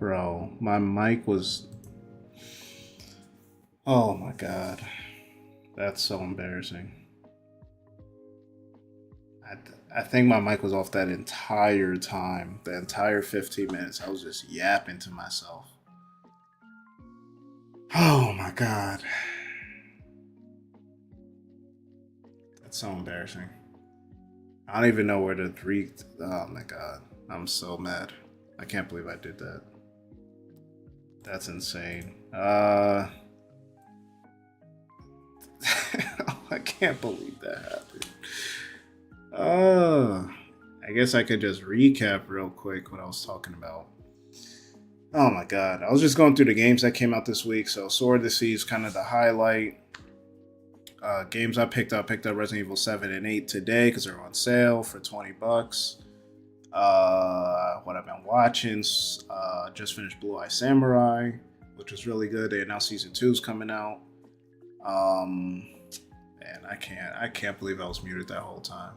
Bro, my mic was. Oh my god. That's so embarrassing. I think my mic was off that entire time. The entire 15 minutes. I was just yapping to myself. Oh my god. That's so embarrassing. I don't even know where to re. Oh my god. I'm so mad. I can't believe I did that. That's insane. I can't believe that happened. Uh, I guess I could just recap real quick what I was talking about. Oh my god. I was just going through the games that came out this week. So Sword of the Sea is kind of the highlight. Games picked up Resident Evil 7 and 8 today because they're on sale for $20. What I've been watching, just finished Blue Eye Samurai, which was really good. They announced season 2 is coming out. And I can't believe I was muted that whole time.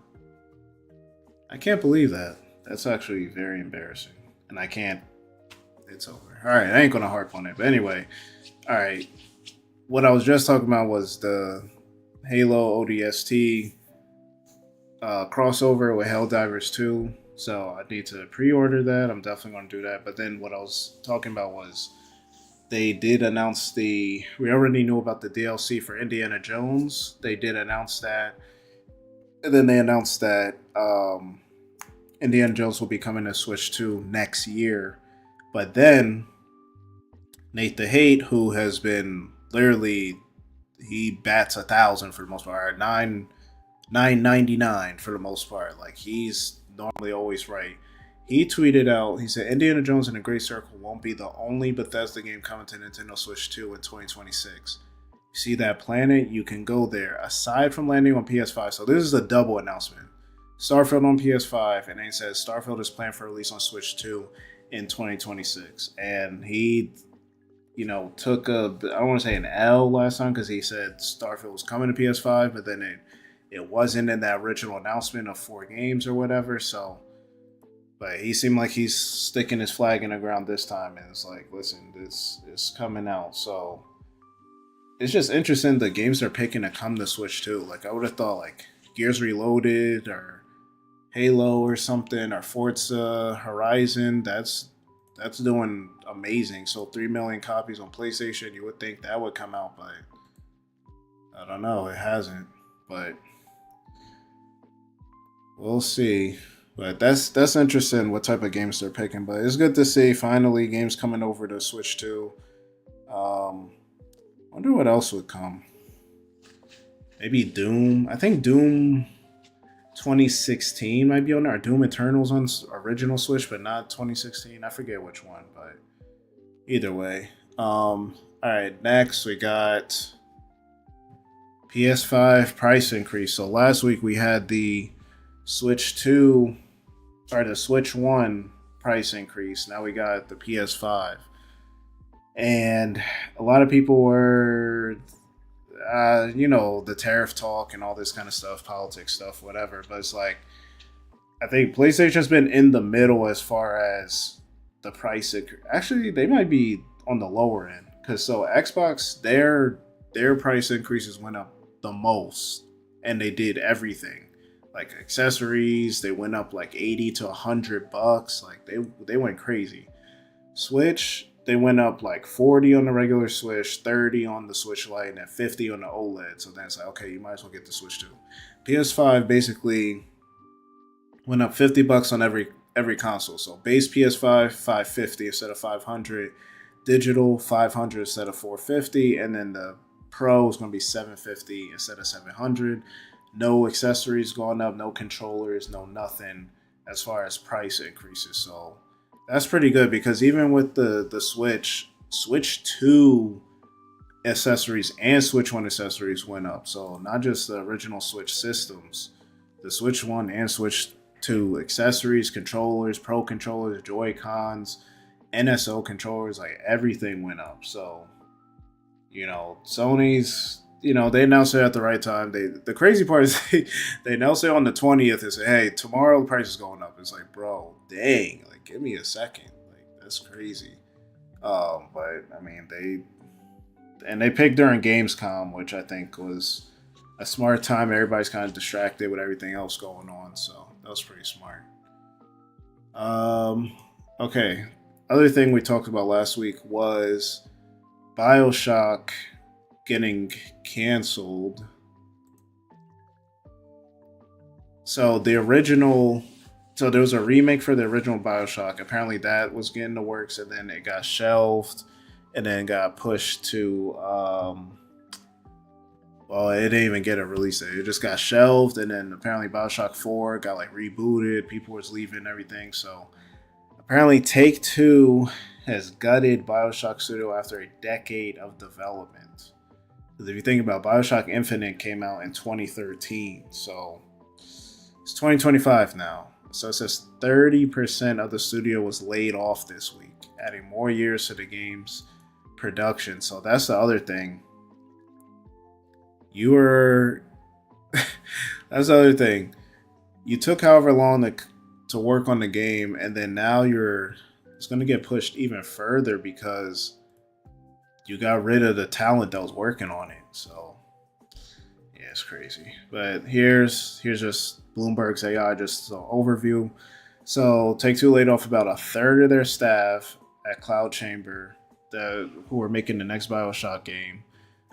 I can't believe that. That's actually very embarrassing. And I can't. It's over. All right, I ain't gonna harp on it. But anyway, all right. What I was just talking about was the Halo ODST crossover with Helldivers 2. So I need to pre-order that. I'm definitely going to do that. But then what I was talking about was they did announce we already knew about the DLC for Indiana Jones. They did announce that. And then they announced that Indiana Jones will be coming to Switch 2 next year. But then Nate the Hate, who has been literally, he bats 1,000 for the most part, 999 for the most part. Like, he's normally always right. He tweeted out, he said, Indiana Jones and the Great Circle won't be the only Bethesda game coming to Nintendo Switch 2 in 2026. You see that planet? You can go there. Aside from landing on PS5, so this is a double announcement. Starfield on PS5, and then he says Starfield is planned for release on Switch 2 in 2026. And he, took I don't want to say an L last time because he said Starfield was coming to PS5, but then it wasn't in that original announcement of 4 games or whatever. So, but he seemed like he's sticking his flag in the ground this time, and it's like, listen, this is coming out. So it's just interesting the games they're picking to come to Switch too. Like, I would have thought like Gears Reloaded or Halo or something, or Forza Horizon. That's doing amazing. So 3 million copies on PlayStation. You would think that would come out, but I don't know. It hasn't. But we'll see. But that's interesting what type of games they're picking. But it's good to see finally games coming over to Switch 2. Wonder what else would come. Maybe Doom. I think Doom 2016 might be on there. Doom Eternal's on original Switch, but not 2016. I forget which one, but either way. All right, next we got PS5 price increase. So last week we had the Switch 2 or the Switch 1 price increase. Now we got the PS5. And a lot of people were, the tariff talk and all this kind of stuff, politics stuff, whatever. But it's like, I think PlayStation's been in the middle as far as the price. Actually, they might be on the lower end. Because so Xbox, their price increases went up the most. And they did everything. Like accessories, they went up like 80 to $100. Like they went crazy. Switch, they went up like 40 on the regular Switch, 30 on the Switch Lite, and then 50 on the OLED. So then it's like, okay, you might as well get the Switch 2. PS5 basically went up $50 on every console. So base PS5, 550 instead of 500. Digital, 500 instead of 450. And then the Pro is going to be 750 instead of 700. No accessories going up, no controllers, no nothing as far as price increases. So that's pretty good because even with the Switch 2 accessories and Switch 1 accessories went up. So not just the original Switch systems, the Switch 1 and Switch 2 accessories, controllers, Pro controllers, Joy-Cons, NSO controllers, like everything went up. So, Sony's, they announced it at the right time. The crazy part is they announced it on the 20th and say, hey, tomorrow the price is going up. It's like, bro, dang, like give me a second. Like that's crazy. But I mean, they picked during Gamescom, which I think was a smart time. Everybody's kind of distracted with everything else going on, so that was pretty smart. Um, okay. Other thing we talked about last week was Bioshock getting canceled. So the original, so there was a remake for the original Bioshock. Apparently that was getting the works, and then it got shelved, and then got pushed to. Well, it didn't even get a release date. It just got shelved, and then apparently Bioshock 4 got like rebooted. People was leaving and everything. So apparently Take Two has gutted Bioshock Studio after a decade of development. Because if you think about Bioshock Infinite came out in 2013, so it's 2025 now. So it says 30% of the studio was laid off this week, adding more years to the game's production. So that's the other thing. You were that's the other thing. You took however long to work on the game, and then now it's going to get pushed even further because you got rid of the talent that was working on it. So yeah, it's crazy. But here's just Bloomberg's AI, just an overview. So Take Two laid off about a third of their staff at Cloud Chamber who were making the next Bioshock game.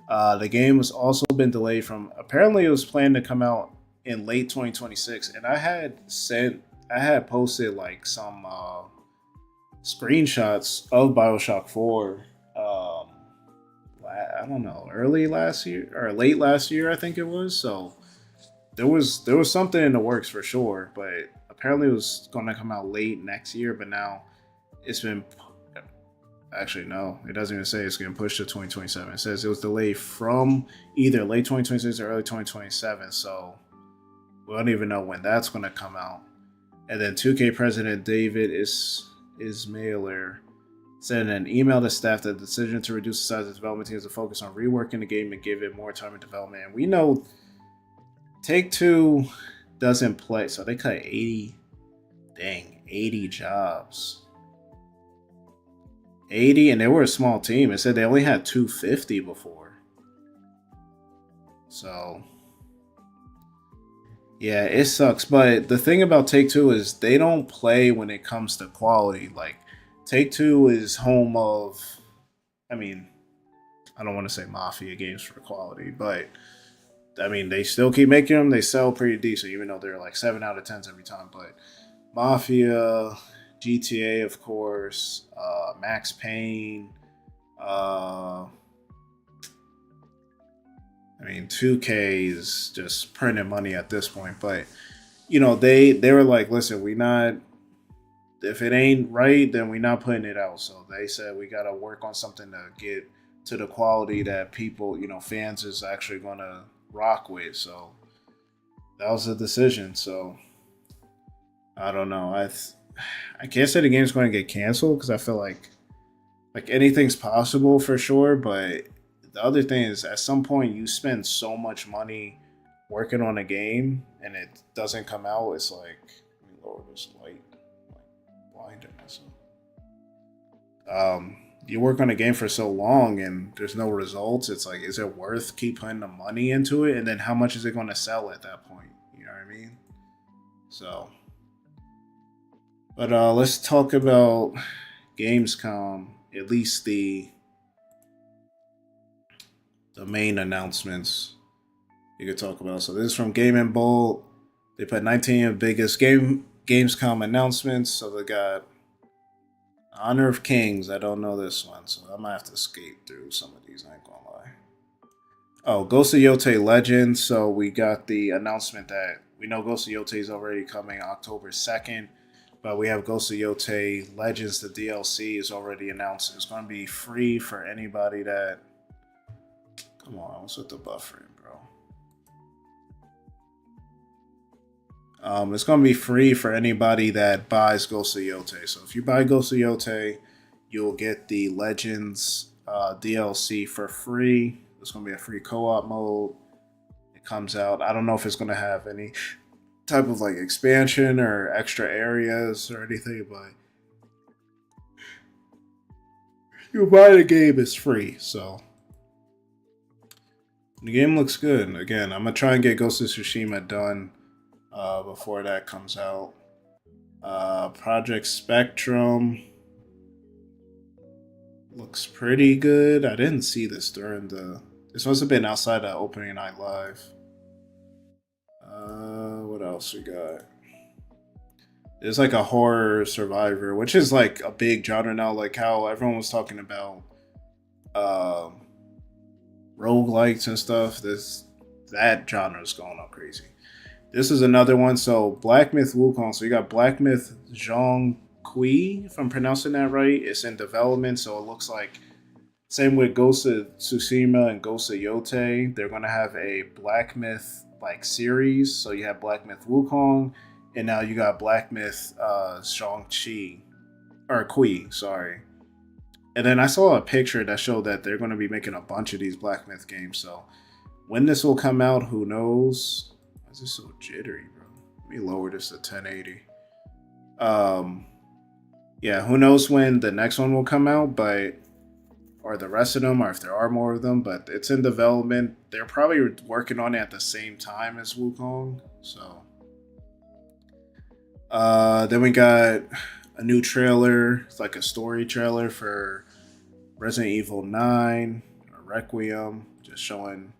The game has also been delayed from, apparently it was planned to come out in late 2026, and I had posted like some screenshots of Bioshock 4. I don't know, early last year or late last year, I think it was. So there was something in the works for sure, but apparently it was going to come out late next year. But now it's been. Actually, no, it doesn't even say it's getting pushed to 2027. It says it was delayed from either late 2026 or early 2027. So we don't even know when that's going to come out. And then 2K president David Ismailer said in an email to staff that the decision to reduce the size of the development team is to focus on reworking the game and give it more time in development. And we know Take Two doesn't play, so they cut 80 jobs. 80, and they were a small team. It said they only had 250 before. So yeah, it sucks. But the thing about Take Two is they don't play when it comes to quality. Like Take Two is home of, I mean, I don't want to say mafia games for quality, but I mean they still keep making them. They sell pretty decent, even though they're like 7 out of 10s every time. But Mafia, GTA, of course, Max Payne. I mean, 2K is just printing money at this point. But they were like, listen, we not. If it ain't right, then we not putting it out. So they said we gotta work on something to get to the quality that people, fans is actually gonna rock with. So that was the decision. So I don't know. I can't say the game's going to get canceled because I feel like anything's possible for sure. But the other thing is, at some point, you spend so much money working on a game and it doesn't come out. It's like, let me lower this light, like blinding myself. You work on a game for so long and there's no results. It's like, is it worth keep putting the money into it? And then how much is it going to sell at that point? You know what I mean? So. But let's talk about Gamescom, at least the main announcements you could talk about. So this is from Game and Bold. They put 19 of biggest Gamescom announcements. So they got Honor of Kings. I don't know this one, so I might have to skate through some of these. I ain't gonna lie. Oh, Ghost of Yotei Legends. So we got the announcement that we know Ghost of Yotei is already coming October 2nd. But we have Ghost of Yotei Legends, the DLC is already announced. It's going to be free for anybody that... Come on, what's with the buffering, bro? It's going to be free for anybody that buys Ghost of Yotei. So if you buy Ghost of Yotei, you'll get the Legends DLC for free. There's going to be a free co-op mode. It comes out. I don't know if it's going to have any type of like expansion or extra areas or anything, but You buy the game, it's free. So the game looks good. Again, I'm gonna try and get Ghost of Tsushima done before that comes out. Project Spectrum looks pretty good. I didn't see this during the. This must have been outside of opening night live. What else we got? There's like a horror survivor, which is like a big genre now. Like how everyone was talking about roguelikes and stuff. That genre is going up crazy. This is another one. So Black Myth Wukong. So you got Black Myth Zhong Kui, if I'm pronouncing that right. It's in development, so it looks like same with Ghost of Tsushima and Ghost of Yote. They're gonna have a Black Myth like series. So you have Black Myth Wukong, and now you got Black Myth Zhong Chi or Kui, sorry. And then I saw a picture that showed that they're going to be making a bunch of these Black Myth games. So when this will come out, who knows? Why is this so jittery, bro? Let me lower this to 1080. Yeah, who knows when the next one will come out, but or the rest of them, or if there are more of them. But it's in development. They're probably working on it at the same time as Wukong. So then we got a new trailer. It's like a story trailer for Resident Evil 9 or Requiem, just showing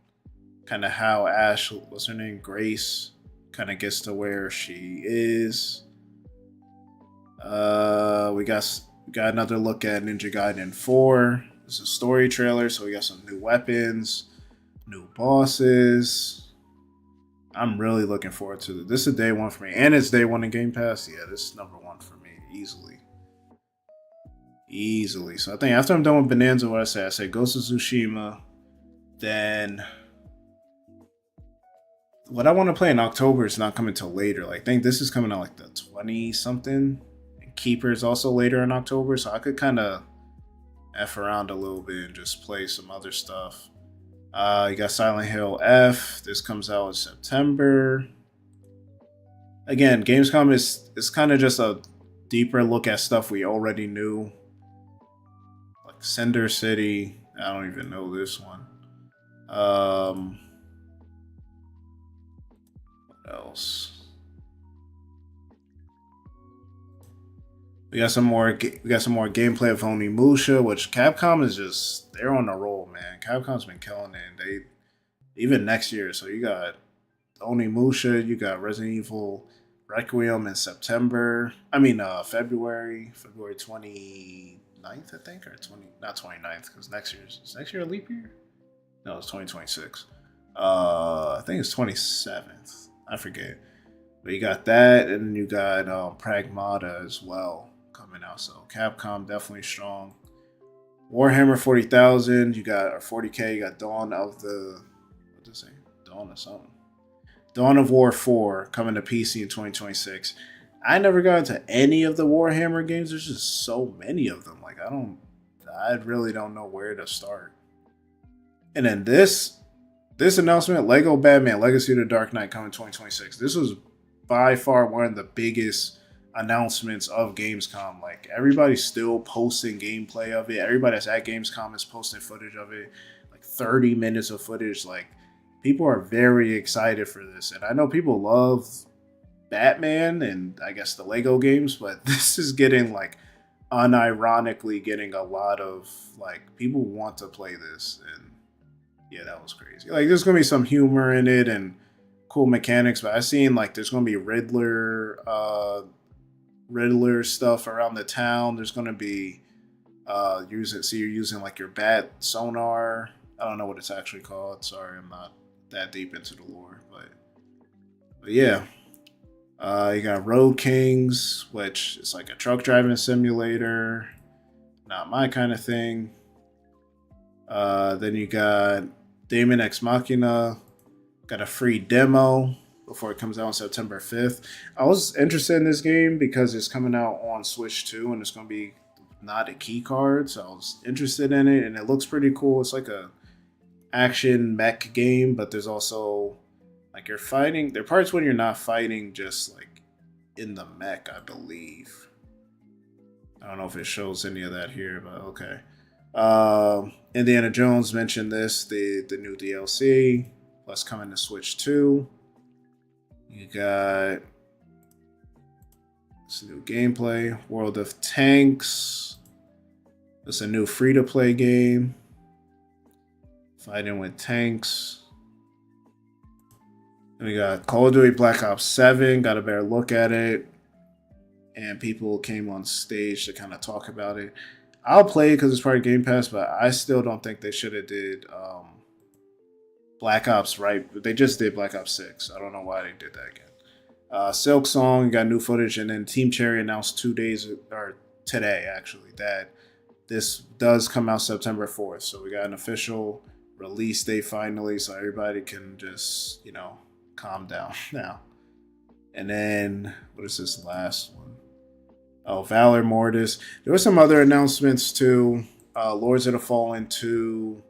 kind of how Ash, what's her name, Grace, kind of gets to where she is. We got another look at Ninja Gaiden 4. It's a story trailer, so we got some new weapons, new bosses. I'm really looking forward to it. This is day one for me, and it's day one in Game Pass. Yeah, this is number one for me, easily. So I think after I'm done with Bonanza, what I say Ghost of Tsushima. Then what I want to play in October is not coming till later. Like I think this is coming out like the 20 something. And Keeper is also later in October, so I could kind of F around a little bit and just play some other stuff. You got Silent Hill F. This comes out in September. Again, Gamescom is kind of just a deeper look at stuff we already knew. Like Cinder City. I don't even know this one. What else? We got some more gameplay of Onimusha, which Capcom is just they're on a roll, man. Capcom's been killing it. And they even next year. So you got Onimusha, you got Resident Evil Requiem in September. February 29th, I think, or not 29th, because is next year a leap year? No, it's 2026. I think it's 27th. I forget. But you got that, and you got Pragmata as well coming out. So Capcom definitely strong. Warhammer 40,000, you got, or 40K, you got Dawn of the, what did it say? Dawn of something. Dawn of War 4 coming to PC in 2026. I never got into any of the Warhammer games. There's just so many of them. Like I really don't know where to start. And then this announcement, Lego Batman Legacy of the Dark Knight coming 2026. This was by far one of the biggest announcements of Gamescom. Like everybody's still posting gameplay of it. Everybody that's at Gamescom is posting footage of it. Like 30 minutes of footage. Like people are very excited for this. And I know people love Batman and I guess the Lego games, but this is getting like unironically getting a lot of like people want to play this. And yeah, that was crazy. Like there's gonna be some humor in it and cool mechanics, but I've seen like there's gonna be Riddler stuff around the town. There's gonna be you're using like your bat sonar. I don't know what it's actually called. Sorry, I'm not that deep into the lore, but yeah. You got Road Kings, which is like a truck driving simulator. Not my kind of thing. Then you got Daemon X Machina. Got a free demo before it comes out on September 5th. I was interested in this game because it's coming out on Switch 2 and it's going to be not a key card. So I was interested in it and it looks pretty cool. It's like a action mech game, but there's also like you're fighting. There are parts when you're not fighting just like in the mech, I believe. I don't know if it shows any of that here, but okay. Indiana Jones mentioned this, the new DLC, plus coming to Switch 2. You got some new gameplay, World of Tanks. It's a new free-to-play game. Fighting with tanks. And we got Call of Duty Black Ops 7, got a better look at it. And people came on stage to kind of talk about it. I'll play it because it's part of Game Pass, but I still don't think they should have did Black Ops right. They just did Black Ops 6. I don't know why they did that again. Silksong got new footage, and then Team Cherry announced 2 days, or today actually, that this does come out September 4th. So we got an official release date finally, so everybody can just, calm down now. And then, what is this last one? Oh, Valor Mortis. There were some other announcements too. Lords of the Fallen 2.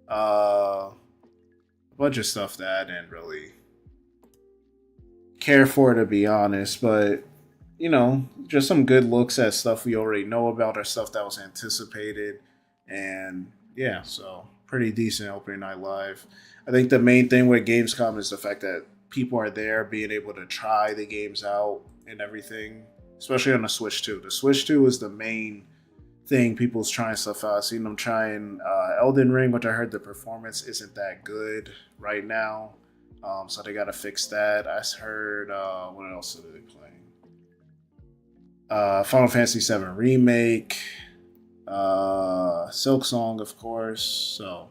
A bunch of stuff that I didn't really care for, to be honest. But, just some good looks at stuff we already know about or stuff that was anticipated. And yeah, so pretty decent opening night live. I think the main thing with Gamescom is the fact that people are there being able to try the games out and everything. Especially on the Switch 2. The Switch 2 is the main thing people's trying stuff out. I've seen them trying Elden Ring, which I heard the performance isn't that good right now. So they got to fix that. I heard, what else are they playing? Final Fantasy VII Remake. Silksong, of course. So,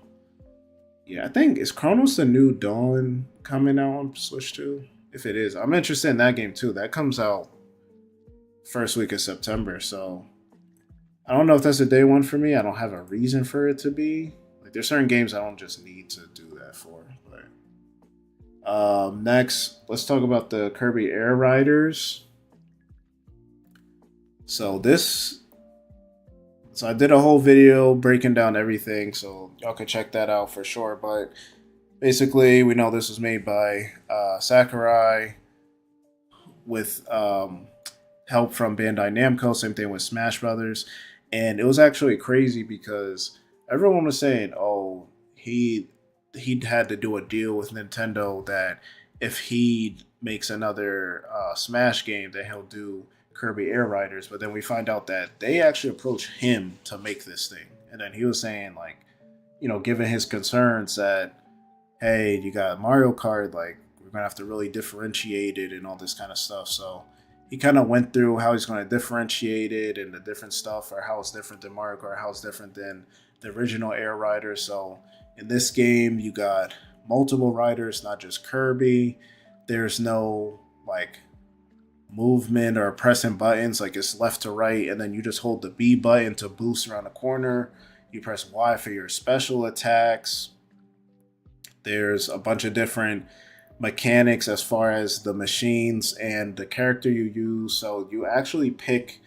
yeah, I think, is Chronos the New Dawn coming out on Switch 2? If it is, I'm interested in that game too. That comes out first week of September, so I don't know if that's a day one for me. I don't have a reason for it to be. Like, there's certain games I don't just need to do that for. But next, let's talk about the Kirby Air Riders. So I did a whole video breaking down everything, so y'all can check that out for sure. But basically, we know this was made by Sakurai with help from Bandai Namco. Same thing with Smash Brothers. And it was actually crazy because everyone was saying, oh, he had to do a deal with Nintendo that if he makes another Smash game, then he'll do Kirby Air Riders. But then we find out that they actually approached him to make this thing. And then he was saying, like, given his concerns that, hey, you got Mario Kart, like, we're going to have to really differentiate it and all this kind of stuff. So he kind of went through how he's going to differentiate it and the different stuff, or how it's different than Mario Kart, how it's different than the original Air Rider. So in this game, you got multiple riders, not just Kirby. There's no, like, movement or pressing buttons, like it's left to right, and then you just hold the B button to boost around the corner. You press Y for your special attacks. There's a bunch of different mechanics as far as the machines and the character you use. So you actually pick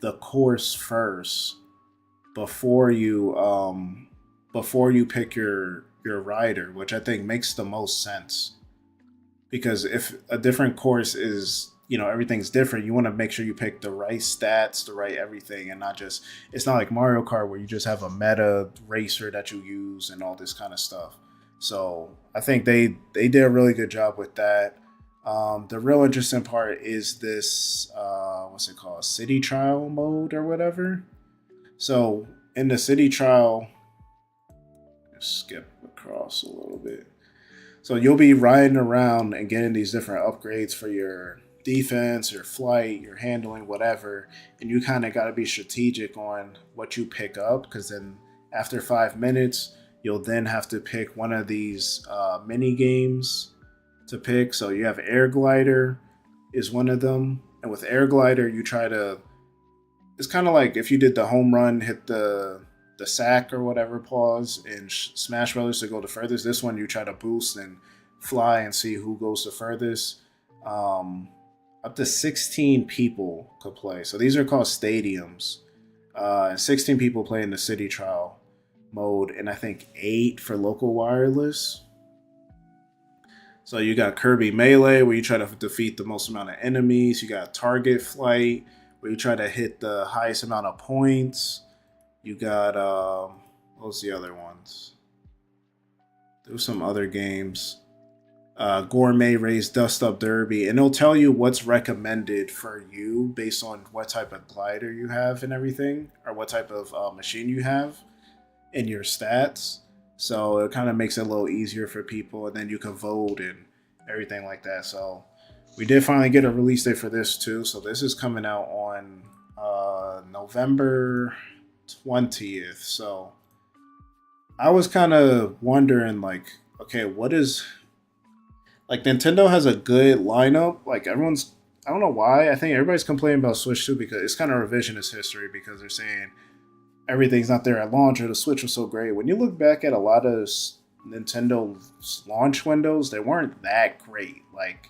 the course first before you pick your rider, which I think makes the most sense. Because if a different course is, everything's different, you want to make sure you pick the right stats, the right everything, and not just, it's not like Mario Kart where you just have a meta racer that you use and all this kind of stuff. So I think they did a really good job with that. The real interesting part is this, what's it called? City trial mode or whatever. So in the city trial, skip across a little bit. So you'll be riding around and getting these different upgrades for your defense, your flight, your handling, whatever. And you kind of got to be strategic on what you pick up, because then after 5 minutes, you'll then have to pick one of these mini games to pick. So you have Air Glider is one of them. And with Air Glider, you try to, it's kind of like if you did the home run, hit the sack or whatever, pause in Smash Brothers to go the furthest. This one, you try to boost and fly and see who goes the furthest. Up to 16 people could play. So these are called stadiums. And 16 people play in the city trial mode, and I think 8 for local wireless. So you got Kirby Melee, where you try to defeat the most amount of enemies. You got Target Flight, where you try to hit the highest amount of points. You got what was the other ones? There was some other games. Gourmet Race, Dust Up Derby, and it'll tell you what's recommended for you based on what type of glider you have and everything, or what type of machine you have in your stats. So it kind of makes it a little easier for people, and then you can vote and everything like that. So we did finally get a release date for this too. So this is coming out on November 20th. So I was kind of wondering, like, okay, what is like Nintendo has a good lineup. Like everyone's, I don't know why. I think everybody's complaining about Switch 2 because it's kind of revisionist history because they're saying everything's not there at launch or the Switch was so great. When you look back at a lot of Nintendo launch windows, they weren't that great. Like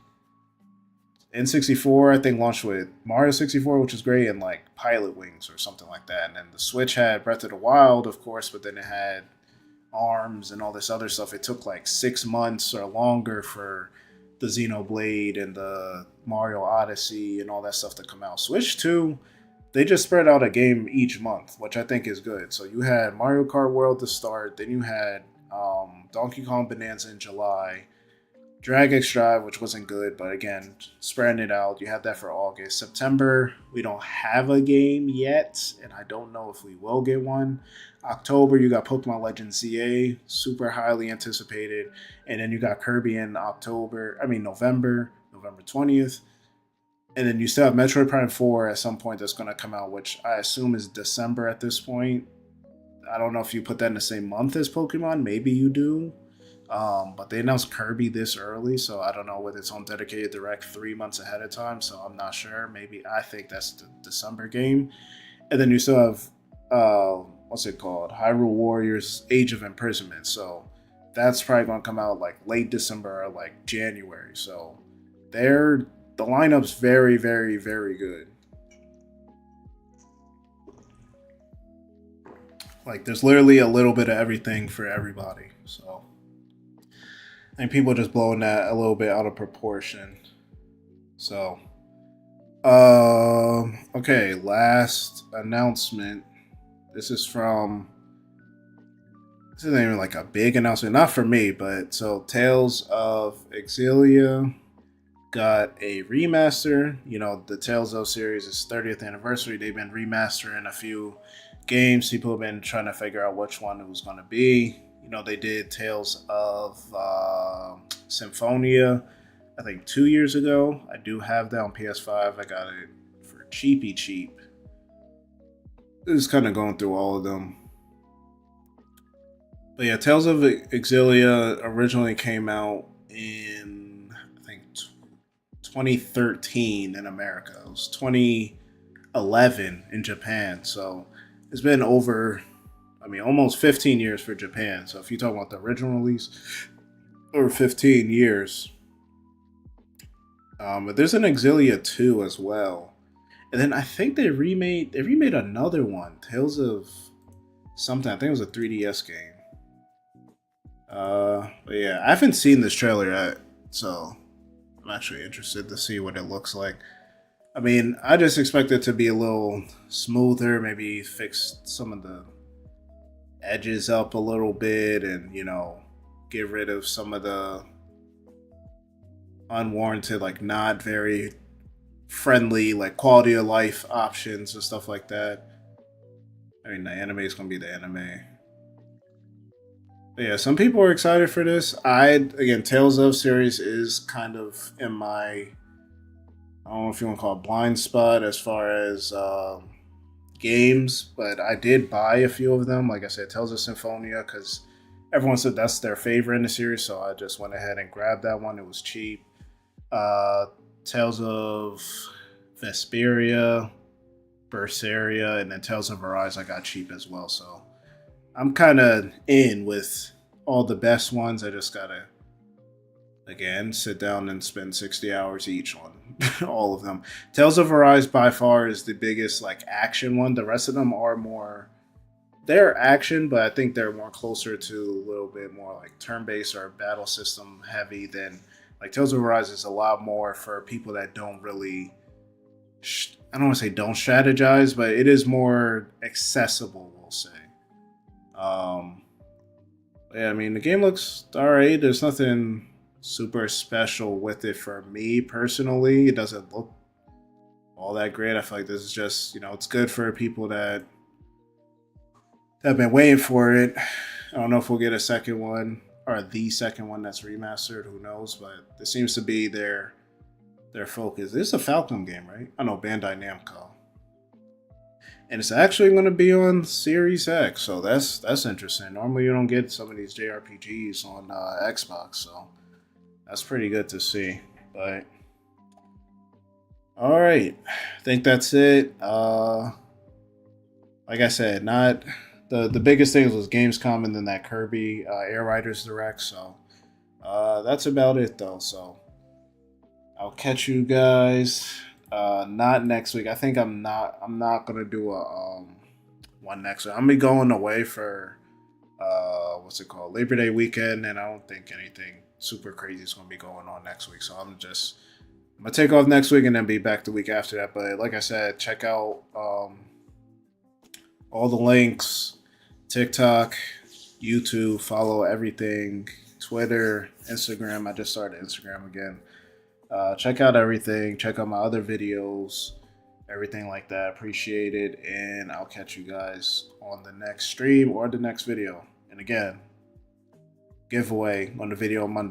N64, I think launched with Mario 64, which is great, and like Pilot Wings or something like that. And then the Switch had Breath of the Wild, of course, but then it had ARMS and all this other stuff. It took like 6 months or longer for the Xenoblade and the Mario Odyssey and all that stuff to come out. Switch 2, they just spread out a game each month, which I think is good. So you had Mario Kart World to start, then you had Donkey Kong Bonanza in July, Drag X Drive, which wasn't good, but again, spreading it out. You have that for August. September, we don't have a game yet, and I don't know if we will get one. October, you got Pokemon Legends ZA, super highly anticipated. And then you got Kirby in November 20th. And then you still have Metroid Prime 4 at some point that's going to come out, which I assume is December at this point. I don't know if you put that in the same month as Pokemon. Maybe you do. But they announced Kirby this early, so I don't know whether it's on dedicated direct 3 months ahead of time, so I'm not sure. Maybe I think that's the December game. And then you still have what's it called? Hyrule Warriors Age of Imprisonment. So that's probably gonna come out like late December or like January. So the lineup's very, very, very good. Like there's literally a little bit of everything for everybody. So I think people are just blowing that a little bit out of proportion. So, okay, last announcement. This isn't even like a big announcement, not for me, but so Tales of Xillia got a remaster. You know, the Tales of series is 30th anniversary. They've been remastering a few games. People have been trying to figure out which one it was going to be. You know, they did Tales of Symphonia, I think 2 years ago. I do have that on PS5. I got it for cheapy cheap. Just kind of going through all of them. But yeah, Tales of Xillia originally came out in, I think, 2013 in America. It was 2011 in Japan. So it's been almost 15 years for Japan. So if you talk about the original release, over 15 years. But there's an Xillia 2 as well. And then I think they remade another one, Tales of something. I think it was a 3DS game. But yeah, I haven't seen this trailer yet, so I'm actually interested to see what it looks like. I mean, I just expect it to be a little smoother, maybe fix some of the edges up a little bit, and get rid of some of the unwarranted, like not very friendly, like quality of life options and stuff like that. I mean, the anime is gonna be the anime. But yeah, some people are excited for this. Tales of series is kind of in my, I don't know if you want to call it blind spot as far as games, but I did buy a few of them. Like I said, Tales of Symphonia, because everyone said that's their favorite in the series, so I just went ahead and grabbed that one. It was cheap. Tales of Vesperia, Berseria, and then Tales of Arise I got cheap as well. So I'm kind of in with all the best ones. I just gotta, again, sit down and spend 60 hours each on all of them. Tales of Arise by far is the biggest like action one. The rest of them are more, they're action, but I think they're more closer to a little bit more like turn-based or battle system heavy than like Tales of Arise is a lot more for people that don't really, I don't want to say don't strategize, but it is more accessible, we'll say. Yeah, I mean, the game looks alright. There's nothing super special with it for me personally. It doesn't look all that great. I feel like this is just, it's good for people that have been waiting for it. I don't know if we'll get a second one or the second one that's remastered. Who knows? But this seems to be their focus. This is a Falcom game, right? I know, Bandai Namco. And it's actually going to be on Series X, so that's interesting. Normally, you don't get some of these JRPGs on Xbox, so that's pretty good to see. But all right, I think that's it. Like I said, not the biggest things was Gamescom and then that Kirby Air Riders Direct. So that's about it, though. So I'll catch you guys. Not next week. I think I'm not gonna do a one next week. I'm gonna be going away for what's it called, Labor Day weekend, and I don't think anything super crazy is gonna be going on next week. So I'm gonna take off next week and then be back the week after that. But like I said, check out all the links, TikTok, YouTube, follow everything, Twitter, Instagram. I just started Instagram again. Check out everything. Check out my other videos, everything like that. Appreciate it. And I'll catch you guys on the next stream or the next video. And again, giveaway on the video Monday.